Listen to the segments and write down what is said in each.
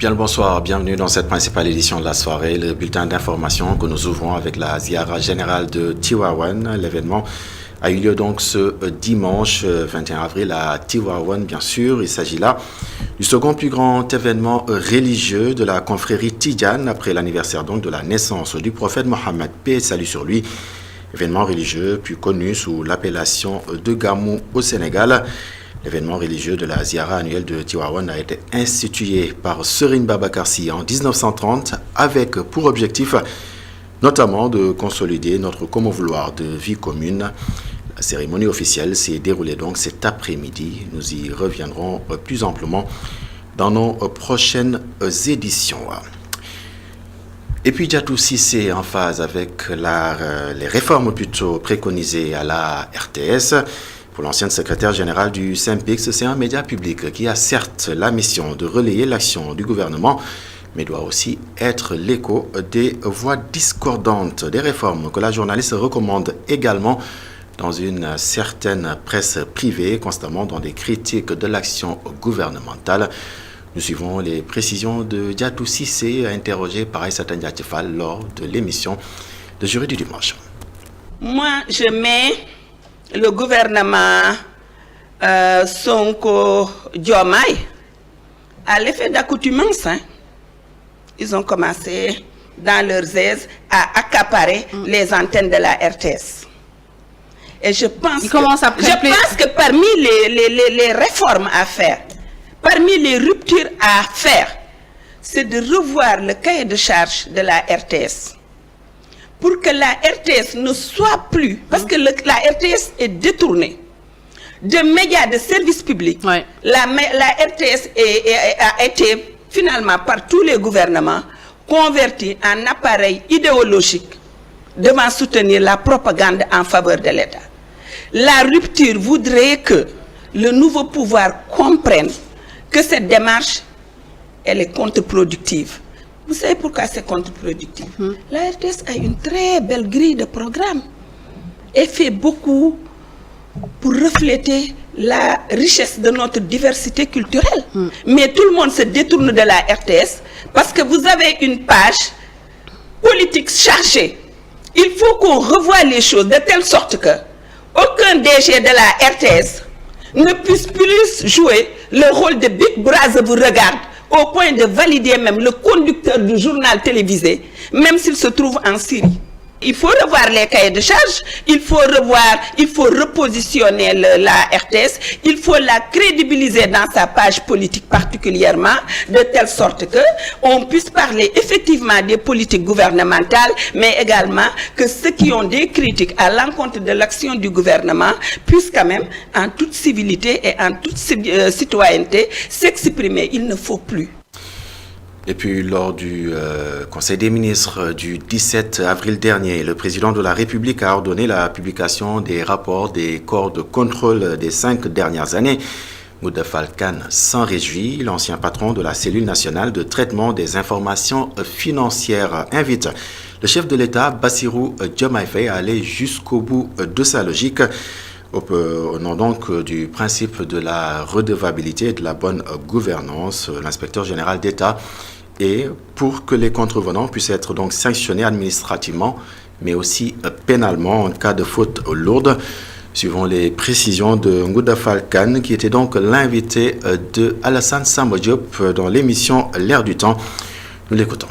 Bien le bonsoir, bienvenue dans cette principale édition de la soirée, le bulletin d'information que nous ouvrons avec la Ziara générale de Tivaouane. L'événement a eu lieu donc ce dimanche 21 avril à Tivaouane, bien sûr. Il s'agit là du second plus grand événement religieux de la confrérie Tidjane après l'anniversaire donc de la naissance du prophète Mohammed, paix et salut sur lui. Événement religieux plus connu sous l'appellation de Gamou au Sénégal. L'événement religieux de la Ziara annuelle de Tivaouane a été institué par Serigne Babacar Sy en 1930 avec pour objectif notamment de consolider notre commun vouloir de vie commune. La cérémonie officielle s'est déroulée donc cet après-midi. Nous y reviendrons plus amplement dans nos prochaines éditions. Et puis Diatou Cissé en phase avec les réformes plutôt préconisées à la RTS. Pour l'ancienne secrétaire générale du SYNPICS, c'est un média public qui a certes la mission de relayer l'action du gouvernement, mais doit aussi être l'écho des voix discordantes, des réformes que la journaliste recommande également dans une certaine presse privée, constamment dans des critiques de l'action gouvernementale. Nous suivons les précisions de Diatou Cissé, interrogé par Aïssata Ndiaye lors de l'émission de Jury du dimanche. Moi, je mets le gouvernement Sonko-Diomaye à l'effet d'accoutumance. Ils ont commencé dans leurs aises à accaparer les antennes de la RTS. Et je pense que parmi les réformes à faire, parmi les ruptures à faire, c'est de revoir le cahier de charge de la RTS. Pour que la RTS ne soit plus, parce que la RTS est détournée de médias de service public. Ouais. La RTS a été finalement par tous les gouvernements convertie en appareil idéologique devant soutenir la propagande en faveur de l'État. La rupture voudrait que le nouveau pouvoir comprenne que cette démarche, elle est contre-productive. Vous savez pourquoi c'est contre-productif? La RTS a une très belle grille de programme et fait beaucoup pour refléter la richesse de notre diversité culturelle. Mais tout le monde se détourne de la RTS parce que vous avez une page politique chargée. Il faut qu'on revoie les choses de telle sorte que aucun DG de la RTS ne puisse plus jouer le rôle de Big Brother vous regarde, au point de valider même le conducteur du journal télévisé, même s'il se trouve en Syrie. Il faut revoir les cahiers de charge, il faut repositionner la RTS, il faut la crédibiliser dans sa page politique particulièrement, de telle sorte que on puisse parler effectivement des politiques gouvernementales, mais également que ceux qui ont des critiques à l'encontre de l'action du gouvernement puissent quand même, en toute civilité et en toute citoyenneté, s'exprimer. Il ne faut plus. Et puis, lors du Conseil des ministres du 17 avril dernier, le président de la République a ordonné la publication des rapports des corps de contrôle des 5 dernières années. Moudafal Kane s'en réjouit. L'ancien patron de la cellule nationale de traitement des informations financières invite le chef de l'État, Bassirou Diomaye Faye, à aller jusqu'au bout de sa logique. Au nom donc du principe de la redevabilité et de la bonne gouvernance, l'inspecteur général d'État, et pour que les contrevenants puissent être donc sanctionnés administrativement, mais aussi pénalement en cas de faute lourde. Suivant les précisions de Moudafal Kane, qui était donc l'invité de Alassane Samba Diop dans l'émission L'Air du Temps. Nous l'écoutons.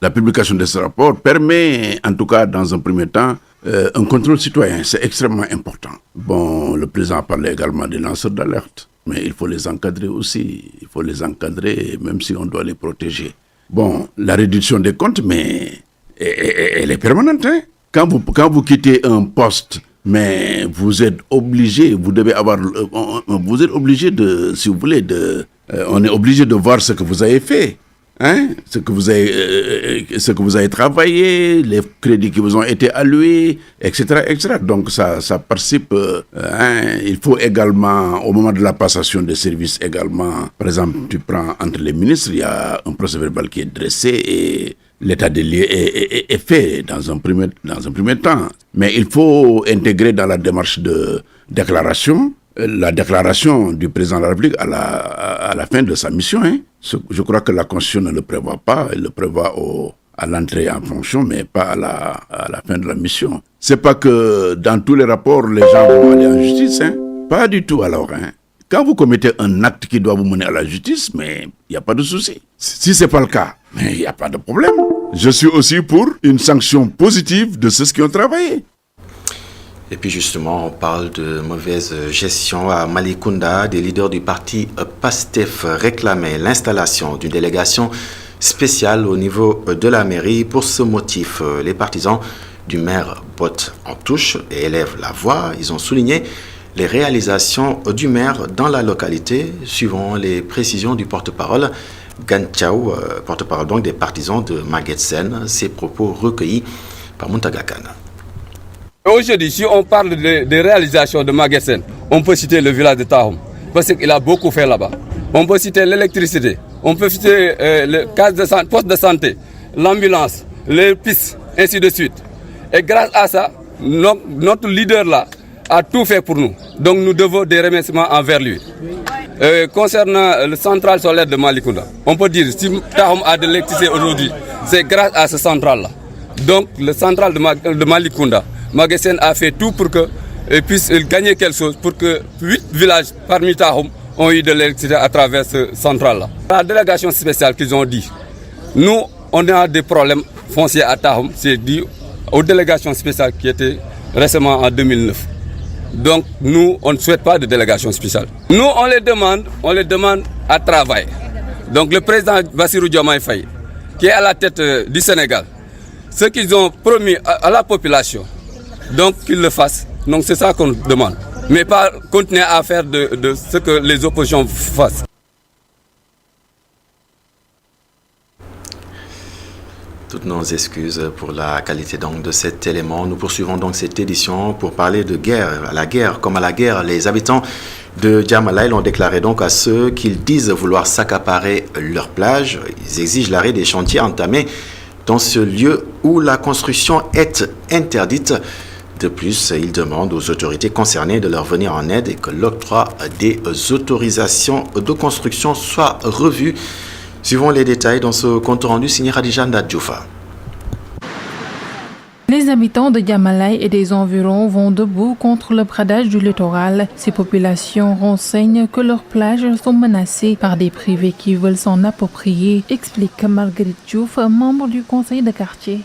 La publication de ce rapport permet, en tout cas dans un premier temps, un contrôle citoyen, c'est extrêmement important. Bon, le président a parlé également des lanceurs d'alerte, mais il faut les encadrer aussi. Il faut les encadrer, même si on doit les protéger. Bon, la réduction des comptes, mais elle est permanente. Hein? Quand vous quittez un poste, mais vous êtes obligé, vous êtes obligé de, si vous voulez, on est obligé de voir ce que vous avez fait. Hein, ce que vous avez travaillé, les crédits qui vous ont été alloués, etc., etc. Donc ça participe. Il faut également, au moment de la passation des services également, par exemple, tu prends entre les ministres, il y a un procès-verbal qui est dressé et l'état des lieux est fait dans un premier temps. Mais il faut intégrer dans la démarche de déclaration la déclaration du président de la République à la fin de sa mission. Hein. Je crois que la Constitution ne le prévoit pas, elle le prévoit à l'entrée en fonction, mais pas à la fin de la mission. C'est pas que dans tous les rapports, les gens vont aller en justice. Hein. Pas du tout alors. Hein. Quand vous commettez un acte qui doit vous mener à la justice, mais il n'y a pas de souci. Si ce n'est pas le cas, mais il n'y a pas de problème. Je suis aussi pour une sanction positive de ceux qui ont travaillé. Et puis justement, on parle de mauvaise gestion à Malicounda. Des leaders du parti PASTEF réclamaient l'installation d'une délégation spéciale au niveau de la mairie. Pour ce motif, les partisans du maire bottent en touche et élèvent la voix. Ils ont souligné les réalisations du maire dans la localité, suivant les précisions du porte-parole Gantiao, porte-parole donc des partisans de Maguette Sène. Ces propos recueillis par Muntaga Kane. Aujourd'hui, si on parle des réalisations de Maguette Sène, on peut citer le village de Tahom, parce qu'il a beaucoup fait là-bas. On peut citer l'électricité, on peut citer le poste de santé, l'ambulance, les pistes, ainsi de suite. Et grâce à ça, notre leader là a tout fait pour nous. Donc nous devons des remerciements envers lui. Concernant le central solaire de Malicounda, on peut dire si Tahom a de l'électricité aujourd'hui, c'est grâce à ce central là. Donc le central de Malicounda, Maguette Sène a fait tout pour qu'il puisse gagner quelque chose, pour que 8 villages parmi Tahom ont eu de l'électricité à travers ce central-là. La délégation spéciale qu'ils ont dit, nous, on a des problèmes fonciers à Tahom, c'est dit aux délégations spéciales qui étaient récemment en 2009. Donc nous, on ne souhaite pas de délégation spéciale. Nous, on les demande à travailler. Donc le président Bassirou Diomaye Faye, qui est à la tête du Sénégal, ce qu'ils ont promis à la population, donc qu'ils le fassent. Donc c'est ça qu'on demande. Mais pas continuer à faire de ce que les oppositions fassent. Toutes nos excuses pour la qualité donc de cet élément. Nous poursuivons donc cette édition pour parler de guerre. À la guerre, comme à la guerre, les habitants de Djamalaï l'ont déclaré donc à ceux qu'ils disent vouloir s'accaparer leur plage. Ils exigent l'arrêt des chantiers entamés dans ce lieu où la construction est interdite. De plus, ils demandent aux autorités concernées de leur venir en aide et que l'octroi des autorisations de construction soit revu. Suivons les détails dans ce compte rendu signé Khadija Ndadjoufa. Les habitants de Djamalaï et des environs vont debout contre le bradage du littoral. Ces populations renseignent que leurs plages sont menacées par des privés qui veulent s'en approprier, explique Marguerite Diouf, membre du conseil de quartier.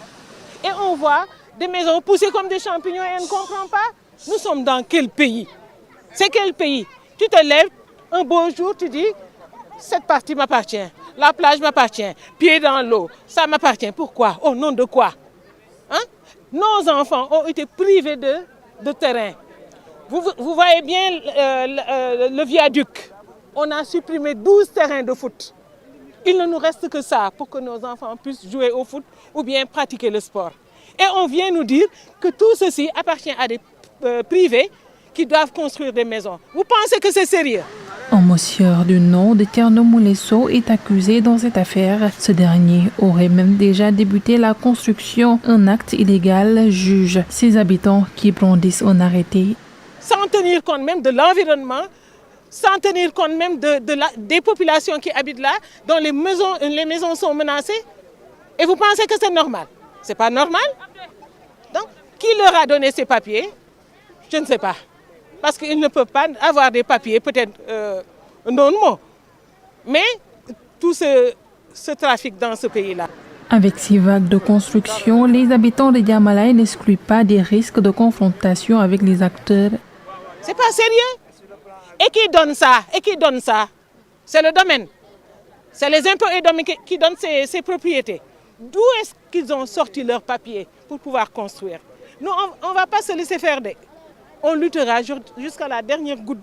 Et on voit des maisons poussées comme des champignons et on ne comprend pas. Nous sommes dans quel pays? C'est quel pays? Tu te lèves un beau jour, tu dis, cette partie m'appartient, la plage m'appartient, pied dans l'eau, ça m'appartient. Pourquoi? Au nom de quoi? Hein? Nos enfants ont été privés de terrain. Vous voyez bien le viaduc. On a supprimé 12 terrains de foot. Il ne nous reste que ça pour que nos enfants puissent jouer au foot ou bien pratiquer le sport. Et on vient nous dire que tout ceci appartient à des privés qui doivent construire des maisons. Vous pensez que c'est sérieux? Un monsieur du nom de Tierno Moulesso est accusé dans cette affaire. Ce dernier aurait même déjà débuté la construction. Un acte illégal, juge ses habitants qui brandissent un arrêté. Sans tenir compte même de l'environnement, sans tenir compte même des populations qui habitent là, dont les maisons sont menacées. Et vous pensez que c'est normal? C'est pas normal. Donc, qui leur a donné ces papiers? Je ne sais pas. Parce qu'ils ne peuvent pas avoir des papiers, peut-être non, mais tout ce trafic dans ce pays-là. Avec ces vagues de construction, les habitants de Djamalaï n'excluent pas des risques de confrontation avec les acteurs. C'est pas sérieux. Et qui donne ça? C'est le domaine. C'est les impôts et domaines qui donnent ces propriétés. D'où est-ce qu'ils ont sorti leurs papiers pour pouvoir construire? Nous, on ne va pas se laisser faire on luttera jusqu'à la dernière goutte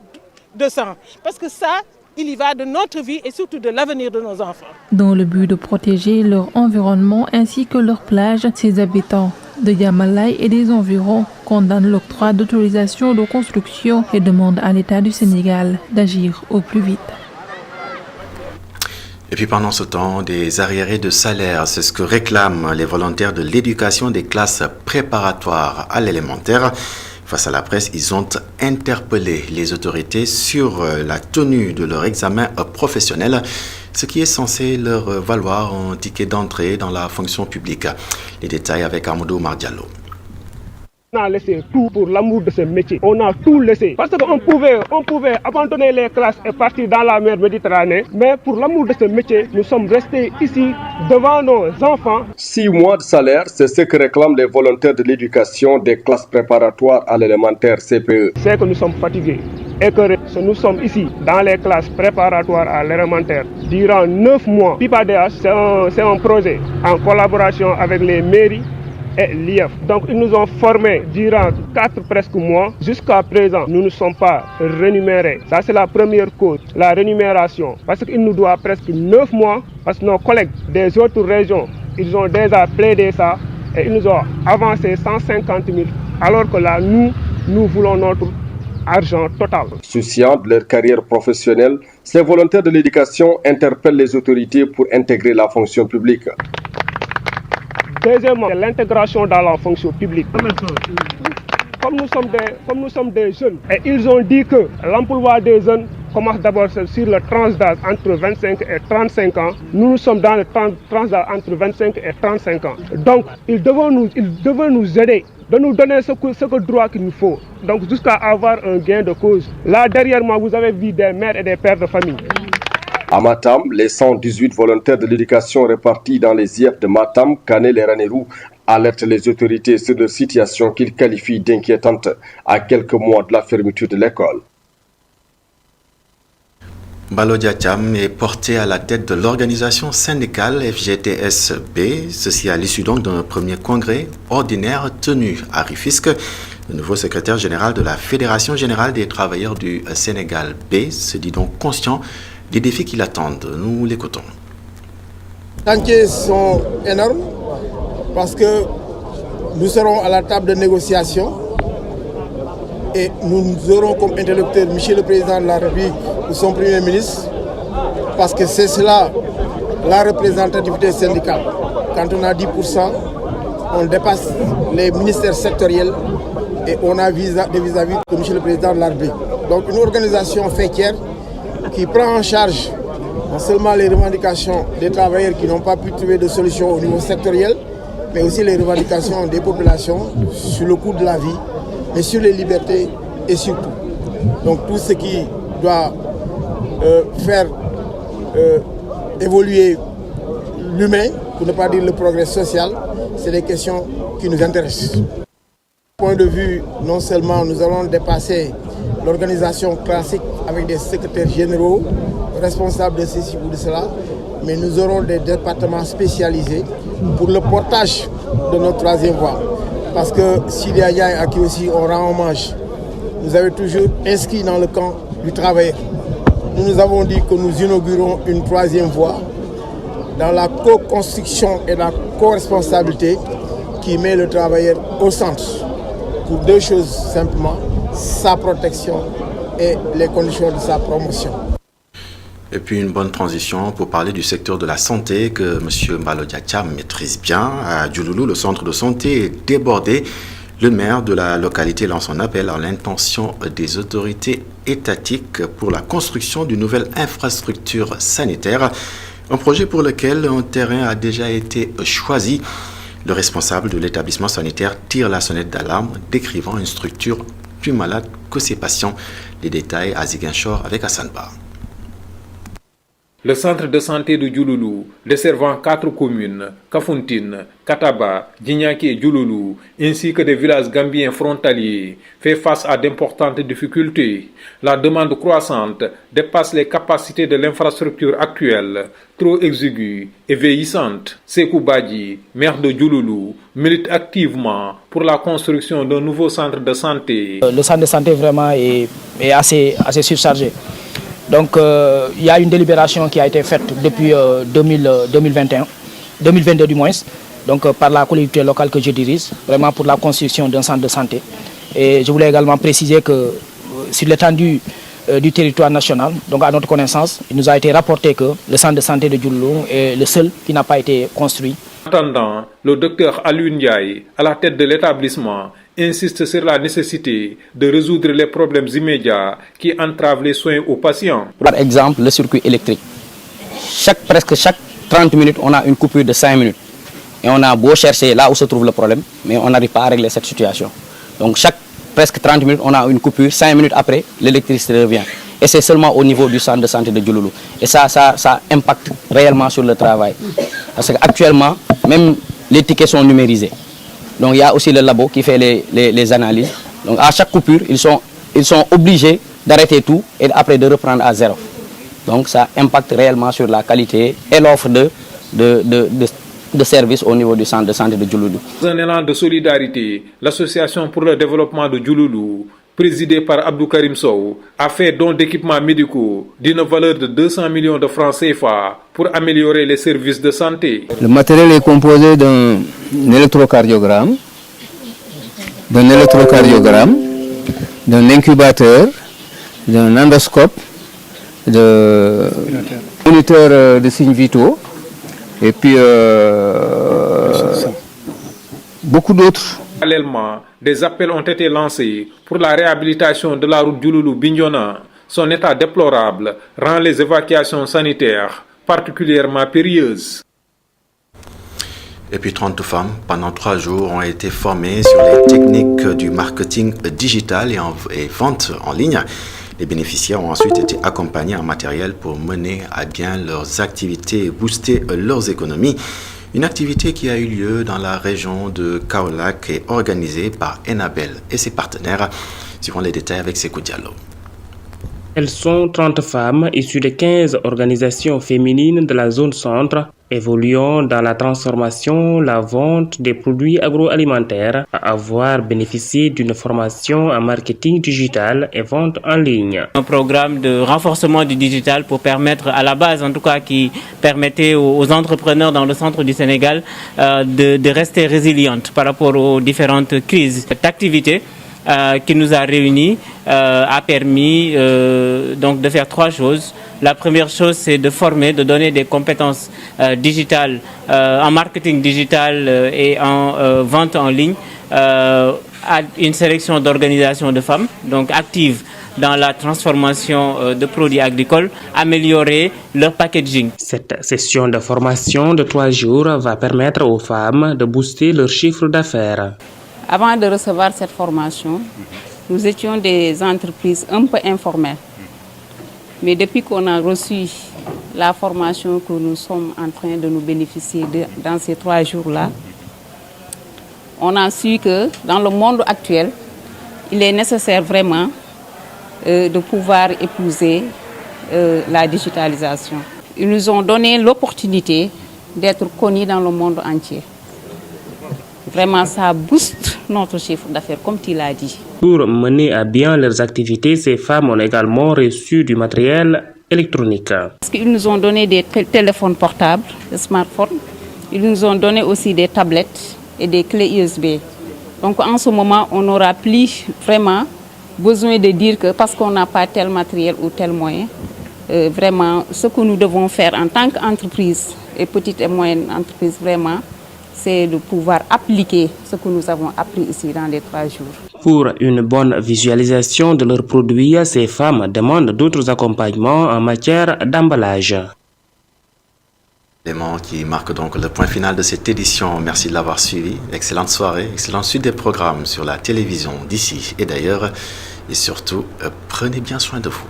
de sang. Parce que ça, il y va de notre vie et surtout de l'avenir de nos enfants. Dans le but de protéger leur environnement ainsi que leurs plages, ces habitants de Djamalaï et des environs condamnent l'octroi d'autorisation de construction et demandent à l'État du Sénégal d'agir au plus vite. Et puis pendant ce temps, des arriérés de salaire, c'est ce que réclament les volontaires de l'éducation des classes préparatoires à l'élémentaire. Face à la presse, ils ont interpellé les autorités sur la tenue de leur examen professionnel, ce qui est censé leur valoir un ticket d'entrée dans la fonction publique. Les détails avec Amadou Mardiallo. On a laissé tout pour l'amour de ce métier. On a tout laissé. Parce qu'on pouvait abandonner les classes et partir dans la mer Méditerranée. Mais pour l'amour de ce métier, nous sommes restés ici devant nos enfants. 6 mois de salaire, c'est ce que réclament les volontaires de l'éducation des classes préparatoires à l'élémentaire CPE. C'est que nous sommes fatigués. Et que nous sommes ici dans les classes préparatoires à l'élémentaire durant 9 mois. PIPADH, c'est un projet en collaboration avec les mairies et l'IF. Donc ils nous ont formés durant 4 presque mois. Jusqu'à présent, nous ne sommes pas rémunérés. Ça c'est la première cause, la rémunération. Parce qu'il nous doit presque 9 mois. Parce que nos collègues des autres régions, ils ont déjà plaidé ça. Et ils nous ont avancé 150 000. Alors que là, nous voulons notre argent total. Souciants de leur carrière professionnelle, ces volontaires de l'éducation interpellent les autorités pour intégrer la fonction publique. Deuxièmement, l'intégration dans la fonction publique. Comme nous sommes des jeunes, et ils ont dit que l'emploi des jeunes commence d'abord sur le tranche d'âge entre 25 et 35 ans. Nous sommes dans le tranche d'âge entre 25 et 35 ans. Donc, ils devaient nous aider, de nous donner ce droit qu'il nous faut. Donc, jusqu'à avoir un gain de cause. Là, derrière moi, vous avez vu des mères et des pères de famille. À Matam, les 118 volontaires de l'éducation répartis dans les IEF de Matam, Kanel et Ranérou alertent les autorités sur leur situation qu'ils qualifient d'inquiétante à quelques mois de la fermeture de l'école. Balodia Thiam est porté à la tête de l'organisation syndicale FGTSB, ceci à l'issue donc d'un premier congrès ordinaire tenu à Rufisque. Le nouveau secrétaire général de la Fédération générale des travailleurs du Sénégal B se dit donc conscient des défis qui l'attendent. Nous l'écoutons. Les chantiers sont énormes parce que nous serons à la table de négociation et nous aurons comme interlocuteur Monsieur le Président de la République ou son Premier ministre parce que c'est cela la représentativité syndicale. Quand on a 10%, on dépasse les ministères sectoriels et on a des vis-à-vis de Monsieur le Président de la République. Donc une organisation fêtière qui prend en charge non seulement les revendications des travailleurs qui n'ont pas pu trouver de solution au niveau sectoriel, mais aussi les revendications des populations sur le coût de la vie, mais sur les libertés et sur tout. Donc tout ce qui doit faire évoluer l'humain, pour ne pas dire le progrès social, c'est des questions qui nous intéressent. Du point de vue, non seulement nous allons dépasser l'organisation classique avec des secrétaires généraux, responsables de ceci ou de cela, mais nous aurons des départements spécialisés pour le portage de notre troisième voie. Parce que Sidia Yaye, à qui aussi on rend hommage, nous avait toujours inscrit dans le camp du travailleur. Nous avons dit que nous inaugurons une troisième voie dans la co-construction et la co-responsabilité qui met le travailleur au centre. Pour 2 choses simplement, sa protection et les conditions de sa promotion. Et puis une bonne transition pour parler du secteur de la santé que M. Balodia Thiam maîtrise bien. À Djouloulou, le centre de santé est débordé. Le maire de la localité lance un appel à l'intention des autorités étatiques pour la construction d'une nouvelle infrastructure sanitaire. Un projet pour lequel un terrain a déjà été choisi. Le responsable de l'établissement sanitaire tire la sonnette d'alarme, décrivant une structure plus malade que ses patients. Les détails à Ziguinchor avec Hassan Ba. Le centre de santé de Djouloulou, desservant 4 communes, Kafountine, Kataba, Djignaki et Djouloulou, ainsi que des villages gambiens frontaliers, fait face à d'importantes difficultés. La demande croissante dépasse les capacités de l'infrastructure actuelle, trop exiguë et vieillissante. Sekou Badji, maire de Djouloulou, milite activement pour la construction d'un nouveau centre de santé. Le centre de santé vraiment est assez surchargé. Donc il y a une délibération qui a été faite depuis 2022 du moins, donc par la collectivité locale que je dirige, vraiment pour la construction d'un centre de santé. Et je voulais également préciser que sur l'étendue du territoire national, donc à notre connaissance, il nous a été rapporté que le centre de santé de Djouloulou est le seul qui n'a pas été construit. En attendant, le docteur Alioune Ndiaye, à la tête de l'établissement, insiste sur la nécessité de résoudre les problèmes immédiats qui entravent les soins aux patients. Par exemple, le circuit électrique. Presque chaque 30 minutes, on a une coupure de 5 minutes. Et on a beau chercher là où se trouve le problème, mais on n'arrive pas à régler cette situation. Donc presque 30 minutes, on a une coupure, 5 minutes après, l'électricité revient. Et c'est seulement au niveau du centre de santé de Djouloulou. Et ça impacte réellement sur le travail. Parce qu'actuellement, même les tickets sont numérisés. Donc il y a aussi le labo qui fait les analyses. Donc à chaque coupure, ils sont obligés d'arrêter tout et après de reprendre à zéro. Donc ça impacte réellement sur la qualité et l'offre de services au niveau du centre de santé de Djouloulou. Dans un élan de solidarité, l'Association pour le développement de Djouloulou, présidée par Abdou Karim Sow, a fait don d'équipements médicaux d'une valeur de 200 millions de francs CFA pour améliorer les services de santé. Le matériel est composé d'un électrocardiogramme, d'un incubateur, d'un endoscope, de moniteur de signes vitaux et puis beaucoup d'autres. Parallèlement, des appels ont été lancés pour la réhabilitation de la route Djouloulou-Bignona. Son état déplorable rend les évacuations sanitaires particulièrement périlleuses. Et puis 30 femmes, pendant 3 jours, ont été formées sur les techniques du marketing digital et vente en ligne. Les bénéficiaires ont ensuite été accompagnés en matériel pour mener à bien leurs activités et booster leurs économies. Une activité qui a eu lieu dans la région de Kaolack et organisée par Enabel et ses partenaires. Suivons les détails avec Sekou Diallo. Elles sont 30 femmes issues de 15 organisations féminines de la zone centre, évoluant dans la transformation, la vente des produits agroalimentaires, à avoir bénéficié d'une formation en marketing digital et vente en ligne. Un programme de renforcement du digital pour permettre, à la base en tout cas, qui permettait aux entrepreneurs dans le centre du Sénégal de rester résilientes par rapport aux différentes crises. Cette activité qui nous a réunis a permis donc de faire 3 choses. La première chose, c'est de former, de donner des compétences digitales en marketing digital et en vente en ligne à une sélection d'organisations de femmes, donc actives dans la transformation de produits agricoles, améliorer leur packaging. Cette session de formation de 3 jours va permettre aux femmes de booster leur chiffre d'affaires. Avant de recevoir cette formation, nous étions des entreprises un peu informelles. Mais depuis qu'on a reçu la formation que nous sommes en train de nous bénéficier dans ces 3 jours-là, on a su que dans le monde actuel, il est nécessaire vraiment de pouvoir épouser la digitalisation. Ils nous ont donné l'opportunité d'être connus dans le monde entier. Vraiment, ça booste notre chiffre d'affaires, comme tu l'as dit. Pour mener à bien leurs activités, ces femmes ont également reçu du matériel électronique. Parce qu'ils nous ont donné des téléphones portables, des smartphones. Ils nous ont donné aussi des tablettes et des clés USB. Donc en ce moment, on n'aura plus vraiment besoin de dire que parce qu'on n'a pas tel matériel ou tel moyen, vraiment, ce que nous devons faire en tant qu'entreprise et petite et moyenne entreprise, vraiment, c'est de pouvoir appliquer ce que nous avons appris ici dans les 3 jours. Pour une bonne visualisation de leurs produits, ces femmes demandent d'autres accompagnements en matière d'emballage. Élément qui marque donc le point final de cette édition. Merci de l'avoir suivi. Excellente soirée, excellente suite des programmes sur la télévision d'ici et d'ailleurs. Et surtout, prenez bien soin de vous.